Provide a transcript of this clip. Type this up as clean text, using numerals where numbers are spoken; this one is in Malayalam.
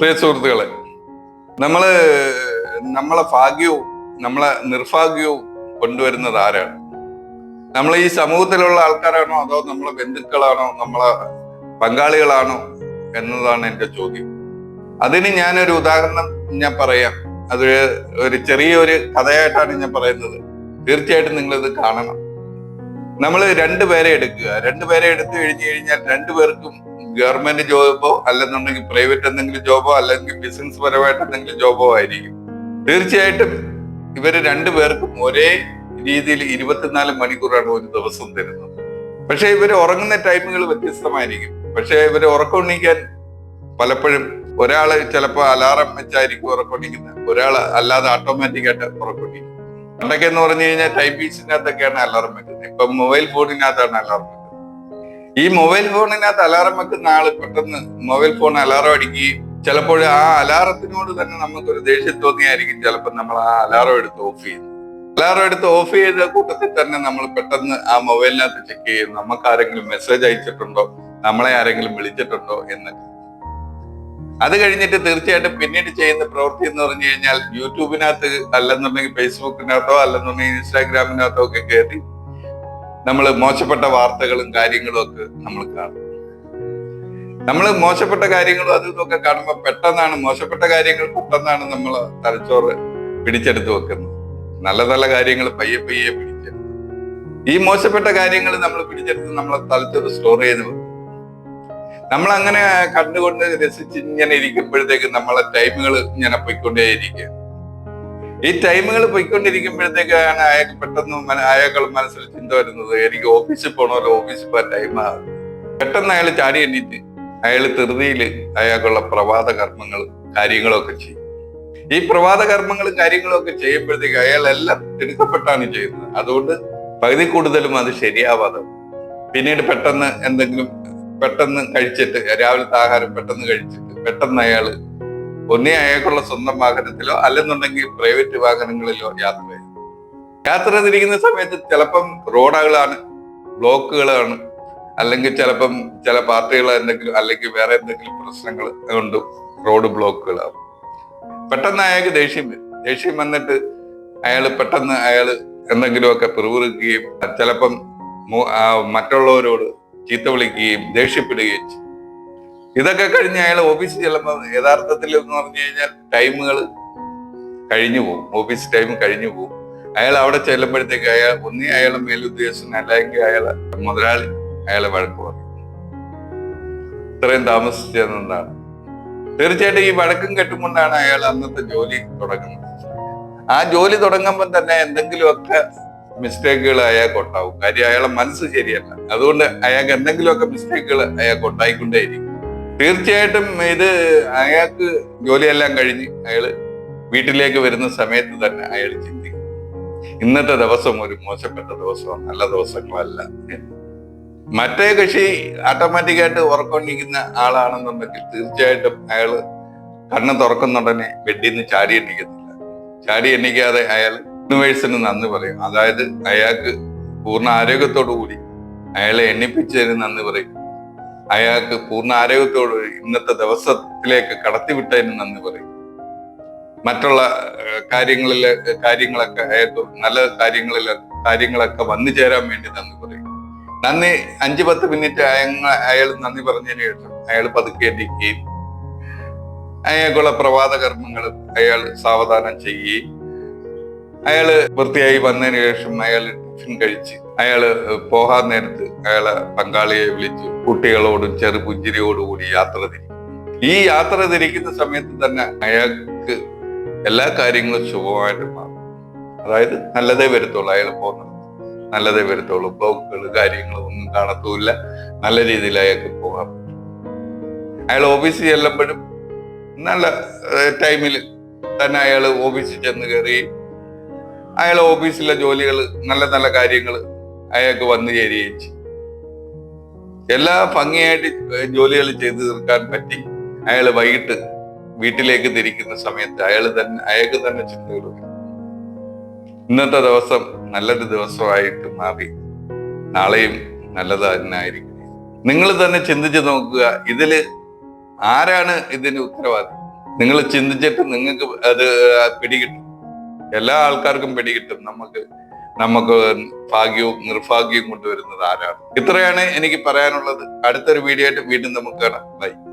പ്രിയ സുഹൃത്തുക്കളെ, നമ്മള് നമ്മളെ ഭാഗ്യവും നമ്മളെ നിർഭാഗ്യവും കൊണ്ടുവരുന്നത് ആരാണ്? നമ്മൾ ഈ സമൂഹത്തിലുള്ള ആൾക്കാരാണോ, അതോ നമ്മളെ ബന്ധുക്കളാണോ, നമ്മളെ പങ്കാളികളാണോ എന്നതാണ് എൻ്റെ ചോദ്യം. അതിന് ഞാനൊരു ഉദാഹരണം ഞാൻ പറയാം. ഒരു ചെറിയൊരു കഥയായിട്ടാണ് ഞാൻ പറയുന്നത്. തീർച്ചയായിട്ടും നിങ്ങളിത് കാണണം. നമ്മൾ രണ്ടുപേരെ എടുത്തു കഴിഞ്ഞു കഴിഞ്ഞാൽ രണ്ടുപേർക്കും ഗവൺമെന്റ് ജോബോ അല്ലെന്നുണ്ടെങ്കിൽ പ്രൈവറ്റ് എന്തെങ്കിലും ജോബോ അല്ലെങ്കിൽ ബിസിനസ് പരമായിട്ട് എന്തെങ്കിലും ജോബോ ആയിരിക്കും. തീർച്ചയായിട്ടും ഇവര് രണ്ടുപേർക്കും ഒരേ രീതിയിൽ 24 മണിക്കൂറാണ് ഒരു ദിവസം തരുന്നത്. പക്ഷെ ഇവര് ഉറങ്ങുന്ന ടൈമുകൾ വ്യത്യസ്തമായിരിക്കും. പക്ഷെ ഇവര് ഉറക്കമുണീക്കാൻ പലപ്പോഴും ഒരാള് ചിലപ്പോൾ അലാറം വെച്ചായിരിക്കും ഉറക്കമുണീക്കുന്നത്, ഒരാള് അല്ലാതെ ഓട്ടോമാറ്റിക് ആയിട്ട് ഉറക്കമുണീക്കും. പണ്ടൊക്കെ എന്ന് പറഞ്ഞു കഴിഞ്ഞാൽ ടൈം പീസിനകത്തൊക്കെയാണ് അലാറം വെക്കുന്നത്. ഇപ്പൊ മൊബൈൽ ഫോണിനകത്താണ് അലാറം വെക്കുന്നത്. ഈ മൊബൈൽ ഫോണിനകത്ത് അലാറം വെക്കുന്ന ആള് പെട്ടെന്ന് മൊബൈൽ ഫോൺ അലാറം അടിക്കുകയും ചിലപ്പോൾ ആ അലാറത്തിനോട് തന്നെ നമുക്കൊരു ദേഷ്യം തോന്നിയായിരിക്കും ചിലപ്പോൾ നമ്മൾ ആ അലാറം എടുത്ത് ഓഫ് ചെയ്യുന്നത്. അലാറം എടുത്ത് ഓഫ് ചെയ്ത കൂട്ടത്തിൽ തന്നെ നമ്മൾ പെട്ടെന്ന് ആ മൊബൈലിനകത്ത് ചെക്ക് ചെയ്യും, നമുക്ക് ആരെങ്കിലും മെസ്സേജ് അയച്ചിട്ടുണ്ടോ, നമ്മളെ ആരെങ്കിലും വിളിച്ചിട്ടുണ്ടോ എന്നൊക്കെ. അത് കഴിഞ്ഞിട്ട് തീർച്ചയായിട്ടും പിന്നീട് ചെയ്യുന്ന പ്രവൃത്തി എന്ന് പറഞ്ഞു കഴിഞ്ഞാൽ യൂട്യൂബിനകത്ത് അല്ലെന്നുണ്ടെങ്കിൽ ഫേസ്ബുക്കിനകത്തോ അല്ലെന്നുണ്ടെങ്കിൽ ഇൻസ്റ്റാഗ്രാമിനകത്തോ ഒക്കെ കയറി നമ്മൾ മോശപ്പെട്ട വാർത്തകളും കാര്യങ്ങളും ഒക്കെ നമ്മൾ കാണും. നമ്മൾ മോശപ്പെട്ട കാര്യങ്ങളും അതും ഇതൊക്കെ കാണുമ്പോൾ മോശപ്പെട്ട കാര്യങ്ങൾ പെട്ടെന്നാണ് നമ്മൾ തലച്ചോറ് പിടിച്ചെടുത്ത് വെക്കുന്നത്. നല്ല നല്ല കാര്യങ്ങൾ പയ്യെ പയ്യെ പിടിച്ചെടുത്ത് ഈ മോശപ്പെട്ട കാര്യങ്ങൾ നമ്മൾ പിടിച്ചെടുത്ത് നമ്മളെ തലച്ചോറ് സ്റ്റോർ ചെയ്ത് വെക്കും. നമ്മൾ അങ്ങനെ കണ്ടുകൊണ്ട് രസിച്ച് ഇങ്ങനെ ഇരിക്കുമ്പോഴത്തേക്ക് നമ്മളെ ടൈമുകൾ ഇങ്ങനെ പോയിക്കൊണ്ടേയിരിക്കുക. ഈ ടൈമുകൾ പോയിക്കൊണ്ടിരിക്കുമ്പോഴത്തേക്കാണ് അയാൾക്ക് പെട്ടെന്ന് അയാളുടെ മനസ്സിൽ ചിന്ത വരുന്നത്, എനിക്ക് ഓഫീസിൽ പോകണമല്ലോ, ഓഫീസിൽ പോകാൻ ടൈമാകും. പെട്ടെന്ന് അയാൾ ചാടി എണ്ണീറ്റ് അയാൾ ധൃതിയിൽ അയാൾക്കുള്ള പ്രഭാത കർമ്മങ്ങളും കാര്യങ്ങളൊക്കെ ചെയ്യും. ഈ പ്രഭാത കർമ്മങ്ങളും കാര്യങ്ങളൊക്കെ ചെയ്യുമ്പോഴത്തേക്ക് അയാൾ എല്ലാം തിടുക്കപ്പെട്ടാണ് ചെയ്യുന്നത്. അതുകൊണ്ട് പകുതി കൂടുതലും അത് ശരിയാവാതെ പിന്നീട് പെട്ടെന്ന് കഴിച്ചിട്ട് രാവിലത്തെ ആഹാരം പെട്ടെന്ന് കഴിച്ചിട്ട് പെട്ടെന്ന് അയാള് ഒന്നേ അയാൾക്കുള്ള സ്വന്തം വാഹനത്തിലോ അല്ലെന്നുണ്ടെങ്കിൽ പ്രൈവറ്റ് വാഹനങ്ങളിലോ യാത്ര തിരിക്കുന്ന സമയത്ത് ചിലപ്പം റോഡുകളാണ്, ബ്ലോക്കുകളാണ്, അല്ലെങ്കിൽ ചിലപ്പം ചില പാർട്ടികൾ എന്തെങ്കിലും അല്ലെങ്കിൽ വേറെ എന്തെങ്കിലും പ്രശ്നങ്ങൾ കൊണ്ട് റോഡ് ബ്ലോക്കുകളാണ്. പെട്ടെന്ന് അയാൾക്ക് ദേഷ്യം വന്നിട്ട് പെട്ടെന്ന് അയാൾ എന്തെങ്കിലുമൊക്കെ പിറുപിറുക്കുകയും ചിലപ്പം മറ്റുള്ളവരോട് ചീത്ത വിളിക്കുകയും ദേഷ്യപ്പെടുകയും ചെയ്യും. ഇതൊക്കെ കഴിഞ്ഞ് അയാൾ ഓഫീസിൽ ചെല്ലുമ്പോൾ യഥാർത്ഥത്തിൽ എന്ന് പറഞ്ഞു കഴിഞ്ഞാൽ ടൈമുകൾ കഴിഞ്ഞു പോകും, ഓഫീസ് ടൈം കഴിഞ്ഞു പോകും. അയാൾ അവിടെ ചെല്ലുമ്പോഴത്തേക്ക് അയാളെ മേലുദ്യോഗസ്ഥൻ അല്ലെങ്കിൽ അയാളെ മുതലാളി അയാളെ വഴക്ക് പറയും, ഇത്രയും താമസിച്ചതെന്നാണ്. തീർച്ചയായിട്ടും ഈ വഴക്കും കെട്ടുകൊണ്ടാണ് അയാൾ അന്നത്തെ ജോലി തുടങ്ങുന്നത്. ആ ജോലി തുടങ്ങുമ്പോൾ തന്നെ എന്തെങ്കിലുമൊക്കെ മിസ്റ്റേക്കുകൾ അയാൾക്ക് ഉണ്ടാവും. കാര്യം അയാളെ മനസ്സ് ശരിയല്ല. അതുകൊണ്ട് അയാൾക്ക് എന്തെങ്കിലുമൊക്കെ മിസ്റ്റേക്കുകൾ അയാൾക്ക് ഉണ്ടായിക്കൊണ്ടേയിരിക്കും. തീർച്ചയായിട്ടും ഇത് അയാൾക്ക് ജോലിയെല്ലാം കഴിഞ്ഞ് അയാള് വീട്ടിലേക്ക് വരുന്ന സമയത്ത് തന്നെ അയാൾ ചിന്തിക്കും, ഇന്നത്തെ ദിവസം ഒരു മോശപ്പെട്ട ദിവസമാണ്, നല്ല ദിവസങ്ങളല്ല. മറ്റേ കക്ഷി ഓട്ടോമാറ്റിക്കായിട്ട് ഉറക്കൊണ്ടിരിക്കുന്ന ആളാണെന്നുണ്ടെങ്കിൽ തീർച്ചയായിട്ടും അയാള് കണ്ണ് തുറക്കുന്നുടനെ ബെഡിൽ നിന്ന് ചാടി എണ്ണിക്കാതെ അയാൾ യൂണിവേഴ്സിന് നന്ദി പറയും. അതായത് അയാൾക്ക് പൂർണ്ണ ആരോഗ്യത്തോടു കൂടി അയാളെ എണ്ണിപ്പിച്ചതിന് നന്ദി പറയും. അയാൾക്ക് പൂർണ്ണ ആരോഗ്യത്തോടു ഇന്നത്തെ ദിവസത്തിലേക്ക് കടത്തിവിട്ടതിന് നന്ദി പറയും. മറ്റുള്ള കാര്യങ്ങളൊക്കെ അയാൾക്ക് നല്ല കാര്യങ്ങളൊക്കെ വന്നു ചേരാൻ വേണ്ടി നന്ദി പറയും. 5-10 മിനിറ്റ് അയാൾ നന്ദി പറഞ്ഞതിന് ശേഷം അയാൾ പതുക്കെ എണ്ണിക്കുകയും അയാൾക്കുള്ള പ്രഭാത കർമ്മങ്ങൾ അയാൾ സാവധാനം ചെയ്യുകയും അയാള് വൃത്തിയായി വന്നതിന് ശേഷം അയാൾ ടിഫിൻ കഴിച്ച് അയാള് പോകാൻ നേരത്ത് അയാളെ പങ്കാളിയെ വിളിച്ച് കുട്ടികളോടും ചെറുപുഞ്ചിരിയോടുകൂടി യാത്ര തിരിക്കും. ഈ യാത്ര തിരിക്കുന്ന സമയത്ത് തന്നെ അയാൾക്ക് എല്ലാ കാര്യങ്ങളും ശുഭമായിട്ട് മാറും. അതായത് നല്ലതേ വരുത്തുള്ളൂ, അയാൾ പോകുന്നത് നല്ലതേ വരുത്തുള്ളൂ. ബ്ലോക്കുകൾ കാര്യങ്ങളും ഒന്നും കാണത്തുമില്ല. നല്ല രീതിയിൽ അയാൾക്ക് പോകാം. അയാൾ ഓഫീസിൽ ചെല്ലുമ്പോഴും നല്ല ടൈമിൽ തന്നെ അയാൾ ഓഫീസിൽ ചെന്ന് കയറി അയാൾ ഓഫീസിലെ ജോലികൾ നല്ല നല്ല കാര്യങ്ങൾ അയാൾക്ക് വന്നു ചേരുകയും ചെയ്യും. എല്ലാ ഭംഗിയായിട്ട് ജോലികൾ ചെയ്തു തീർക്കാൻ പറ്റി അയാൾ വൈകിട്ട് വീട്ടിലേക്ക് തിരിക്കുന്ന സമയത്ത് അയാൾക്ക് തന്നെ ചിന്തകൾ വരും, ഇന്നത്തെ ദിവസം നല്ലൊരു ദിവസമായിട്ട് മാറി, നാളെയും നല്ലത് തന്നെ ആയിരിക്കും. നിങ്ങൾ തന്നെ ചിന്തിച്ചു നോക്കുക, ഇതില് ആരാണ് ഇതിന് ഉത്തരവാദി? നിങ്ങൾ ചിന്തിച്ചിട്ട് നിങ്ങൾക്ക് അത് പിടികിട്ടും. എല്ലാ ആൾക്കാർക്കും പിടികിട്ടും നമുക്ക് ഭാഗ്യവും നിർഭാഗ്യവും കൊണ്ടുവരുന്നത് ആരാണ്. ഇത്രയാണ് എനിക്ക് പറയാനുള്ളത്. അടുത്തൊരു വീഡിയോ ആയിട്ട് വീണ്ടും നമുക്ക് കാണാം. ബൈ.